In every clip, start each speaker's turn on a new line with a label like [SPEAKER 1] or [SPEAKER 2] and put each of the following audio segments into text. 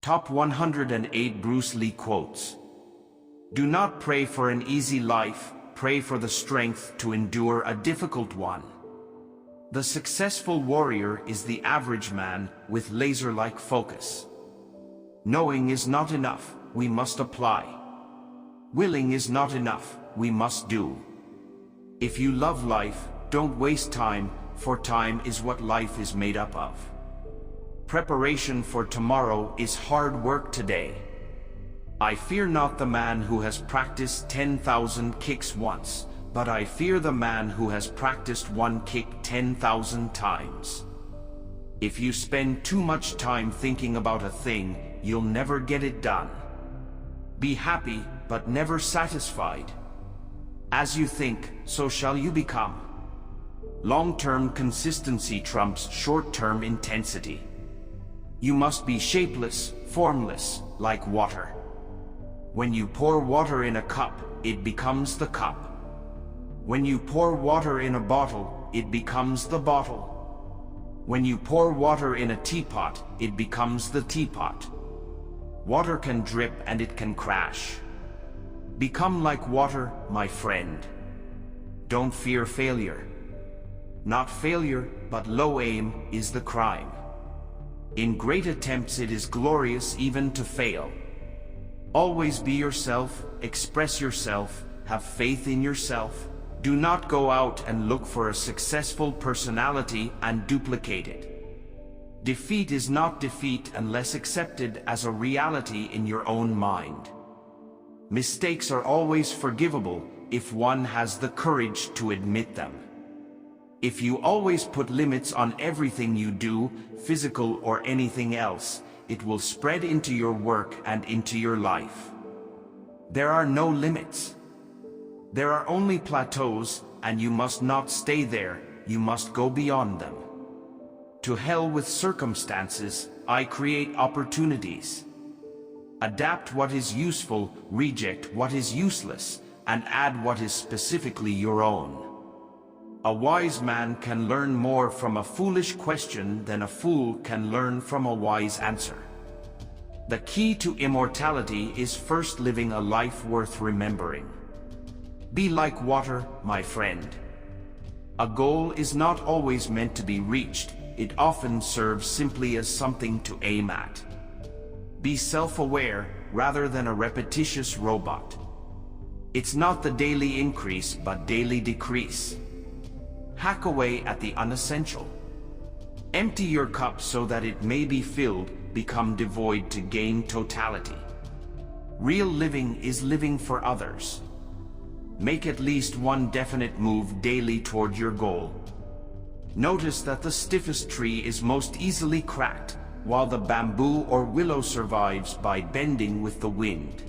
[SPEAKER 1] Top 108 Bruce Lee quotes. Do not pray for an easy life, pray for the strength to endure a difficult one. The successful warrior is the average man with laser-like focus. Knowing is not enough, we must apply. Willing is not enough, we must do. If you love life, don't waste time, for time is what life is made up of. Preparation for tomorrow is hard work today. I fear not the man who has practiced 10,000 kicks once, but I fear the man who has practiced one kick 10,000 times. If you spend too much time thinking about a thing, you'll never get it done. Be happy, but never satisfied. As you think, so shall you become. Long-term consistency trumps short-term intensity. You must be shapeless, formless, like water. When you pour water in a cup, it becomes the cup. When you pour water in a bottle, it becomes the bottle. When you pour water in a teapot, it becomes the teapot. Water can drip and it can crash. Become like water, my friend. Don't fear failure. Not failure, but low aim is the crime. In great attempts it is glorious even to fail. Always be yourself, express yourself, have faith in yourself. Do not go out and look for a successful personality and duplicate it. Defeat is not defeat unless accepted as a reality in your own mind. Mistakes are always forgivable if one has the courage to admit them. If you always put limits on everything you do, physical or anything else, it will spread into your work and into your life. There are no limits. There are only plateaus, and you must not stay there, you must go beyond them. To hell with circumstances, I create opportunities. Adapt what is useful, reject what is useless, and add what is specifically your own. A wise man can learn more from a foolish question than a fool can learn from a wise answer. The key to immortality is first living a life worth remembering. Be like water, my friend. A goal is not always meant to be reached, it often serves simply as something to aim at. Be self-aware rather than a repetitious robot. It's not the daily increase but daily decrease. Hack away at the unessential. Empty your cup so that it may be filled, become devoid to gain totality. Real living is living for others. Make at least one definite move daily toward your goal. Notice that the stiffest tree is most easily cracked, while the bamboo or willow survives by bending with the wind.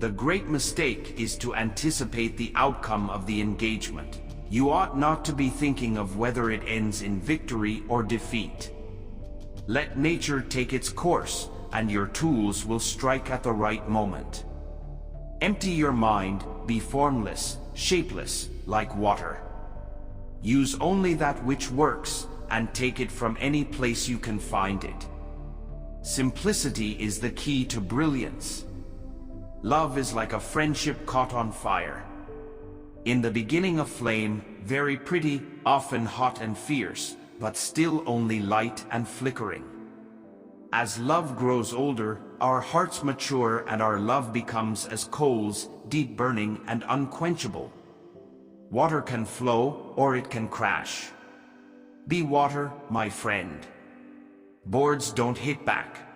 [SPEAKER 1] The great mistake is to anticipate the outcome of the engagement. You ought not to be thinking of whether it ends in victory or defeat. Let nature take its course, and your tools will strike at the right moment. Empty your mind, be formless, shapeless, like water. Use only that which works, and take it from any place you can find it. Simplicity is the key to brilliance. Love is like a friendship caught on fire. In the beginning a flame, very pretty, often hot and fierce, but still only light and flickering. As love grows older, our hearts mature and our love becomes as coals, deep burning and unquenchable. Water can flow, or it can crash. Be water, my friend. Boards don't hit back.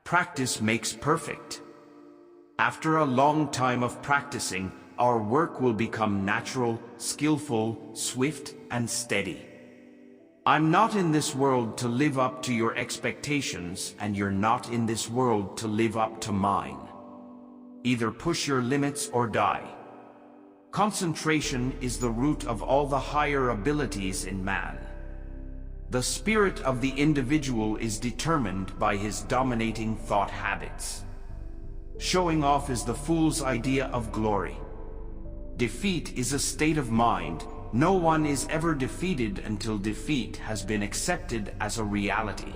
[SPEAKER 1] Practice makes perfect. After a long time of practicing, our work will become natural, skillful, swift, and steady. I'm not in this world to live up to your expectations, and you're not in this world to live up to mine. Either push your limits or die. Concentration is the root of all the higher abilities in man. The spirit of the individual is determined by his dominating thought habits. Showing off is the fool's idea of glory. Defeat is a state of mind. No one is ever defeated until defeat has been accepted as a reality.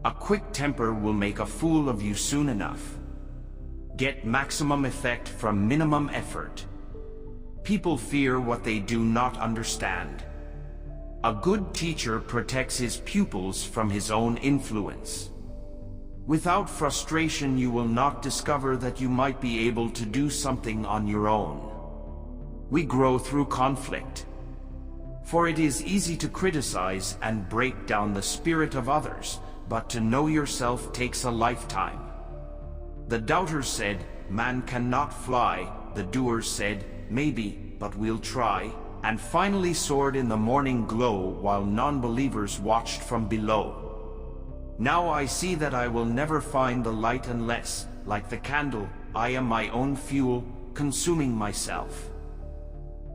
[SPEAKER 1] A quick temper will make a fool of you soon enough. Get maximum effect from minimum effort. People fear what they do not understand. A good teacher protects his pupils from his own influence. Without frustration, you will not discover that you might be able to do something on your own. We grow through conflict. For it is easy to criticize and break down the spirit of others, but to know yourself takes a lifetime. The doubters said, "Man cannot fly." The doers said, "Maybe, but we'll try," and finally soared in the morning glow while non-believers watched from below. Now I see that I will never find the light unless, like the candle, I am my own fuel, consuming myself.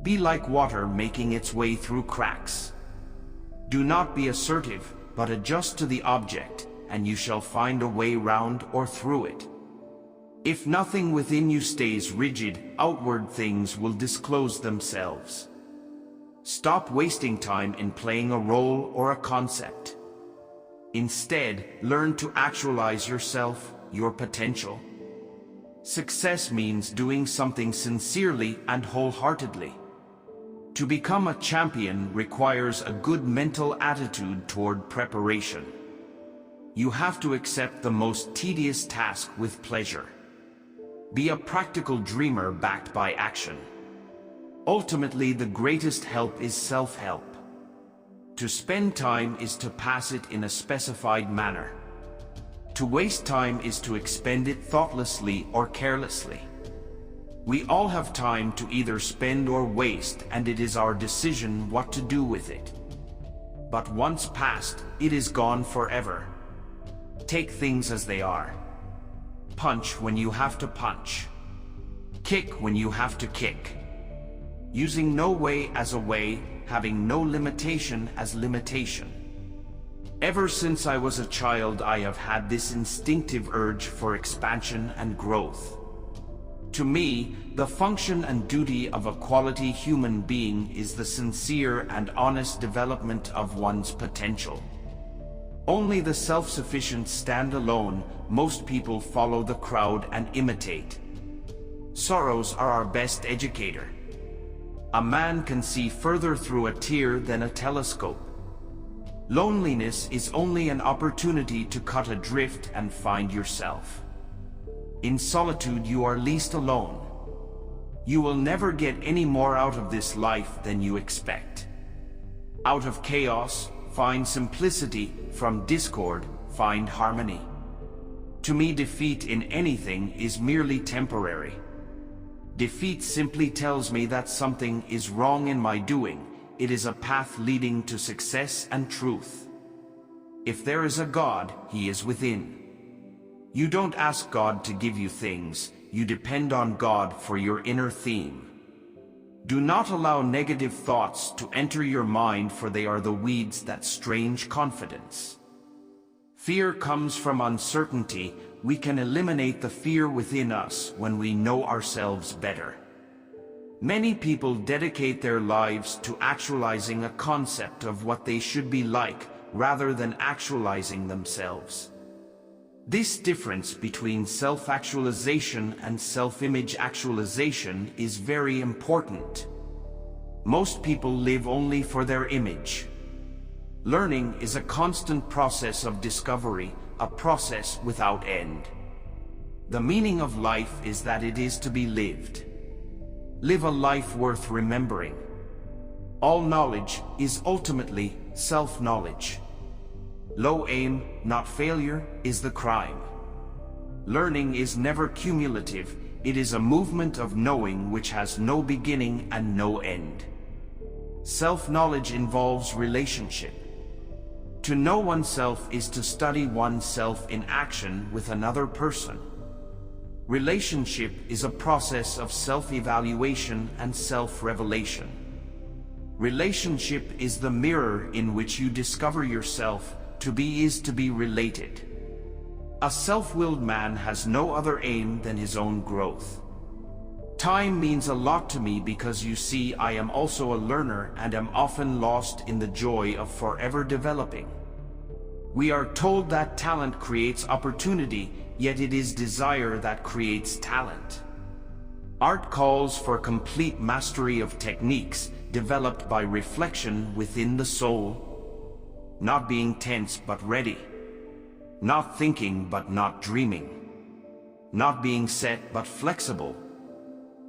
[SPEAKER 1] Be like water making its way through cracks. Do not be assertive, but adjust to the object, and you shall find a way round or through it. If nothing within you stays rigid, outward things will disclose themselves. Stop wasting time in playing a role or a concept. Instead, learn to actualize yourself, your potential. Success means doing something sincerely and wholeheartedly. To become a champion requires a good mental attitude toward preparation. You have to accept the most tedious task with pleasure. Be a practical dreamer backed by action. Ultimately, the greatest help is self-help. To spend time is to pass it in a specified manner. To waste time is to expend it thoughtlessly or carelessly. We all have time to either spend or waste, and it is our decision what to do with it. But once passed, it is gone forever. Take things as they are. Punch when you have to punch. Kick when you have to kick. Using no way as a way, having no limitation as limitation. Ever since I was a child, I have had this instinctive urge for expansion and growth. To me, the function and duty of a quality human being is the sincere and honest development of one's potential. Only the self-sufficient stand alone. Most people follow the crowd and imitate. Sorrows are our best educator. A man can see further through a tear than a telescope. Loneliness is only an opportunity to cut adrift and find yourself. In solitude you are least alone. You will never get any more out of this life than you expect. Out of chaos, find simplicity. From discord, find harmony. To me, defeat in anything is merely temporary. Defeat simply tells me that something is wrong in my doing. It is a path leading to success and truth. If there is a God, He is within. You don't ask God to give you things, you depend on God for your inner theme. Do not allow negative thoughts to enter your mind, for they are the weeds that strange confidence. Fear comes from uncertainty. We can eliminate the fear within us when we know ourselves better. Many people dedicate their lives to actualizing a concept of what they should be like, rather than actualizing themselves. This difference between self-actualization and self-image actualization is very important. Most people live only for their image. Learning is a constant process of discovery, a process without end. The meaning of life is that it is to be lived. Live a life worth remembering. All knowledge is ultimately self-knowledge. Low aim, not failure, is the crime. Learning is never cumulative. It is a movement of knowing which has no beginning and no end. Self-knowledge involves relationship. To know oneself is to study oneself in action with another person. Relationship is a process of self-evaluation and self-revelation. Relationship is the mirror in which you discover yourself. To be is to be related. A self-willed man has no other aim than his own growth. Time means a lot to me because, you see, I am also a learner and am often lost in the joy of forever developing. We are told that talent creates opportunity, yet it is desire that creates talent. Art calls for complete mastery of techniques developed by reflection within the soul. Not being tense but ready. Not thinking but not dreaming. Not being set but flexible.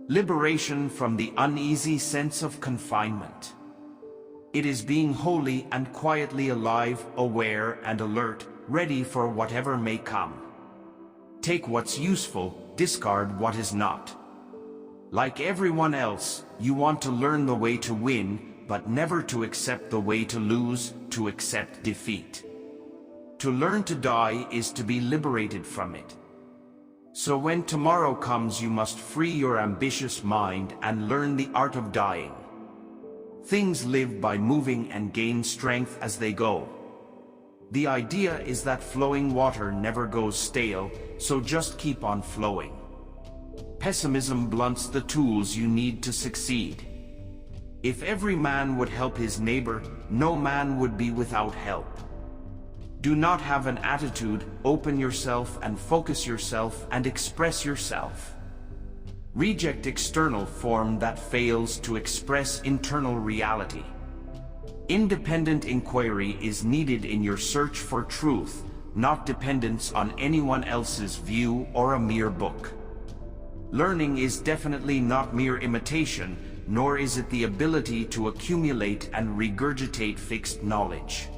[SPEAKER 1] Liberation from the uneasy sense of confinement. It is being wholly and quietly alive, aware and alert, ready for whatever may come. Take what's useful, discard what is not. Like everyone else, you want to learn the way to win, but never to accept the way to lose, to accept defeat. To learn to die is to be liberated from it. So when tomorrow comes, you must free your ambitious mind and learn the art of dying. Things live by moving and gain strength as they go. The idea is that flowing water never goes stale, so just keep on flowing. Pessimism blunts the tools you need to succeed. If every man would help his neighbor, no man would be without help. Do not have an attitude, open yourself and focus yourself and express yourself. Reject external form that fails to express internal reality. Independent inquiry is needed in your search for truth, not dependence on anyone else's view or a mere book. Learning is definitely not mere imitation, nor is it the ability to accumulate and regurgitate fixed knowledge.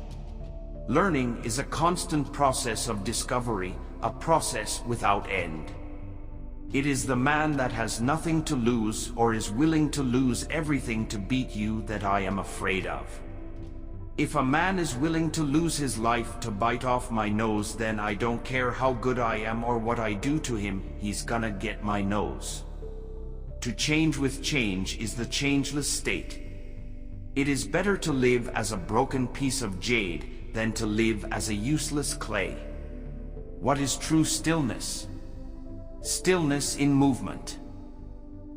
[SPEAKER 1] Learning is a constant process of discovery, a process without end. It is the man that has nothing to lose or is willing to lose everything to beat you that I am afraid of. If a man is willing to lose his life to bite off my nose, then I don't care how good I am or what I do to him, he's gonna get my nose. To change with change is the changeless state. It is better to live as a broken piece of jade than to live as a useless clay. What is true stillness? Stillness in movement.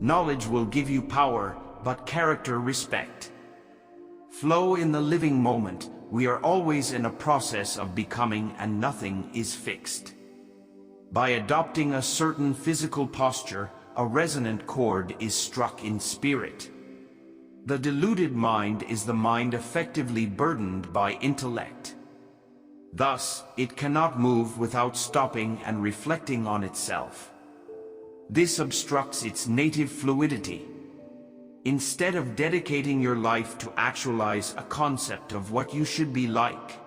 [SPEAKER 1] Knowledge will give you power, but character respect. Flow in the living moment. We are always in a process of becoming, and nothing is fixed. By adopting a certain physical posture, a resonant chord is struck in spirit. The deluded mind is the mind effectively burdened by intellect. Thus, it cannot move without stopping and reflecting on itself. This obstructs its native fluidity. Instead of dedicating your life to actualize a concept of what you should be like,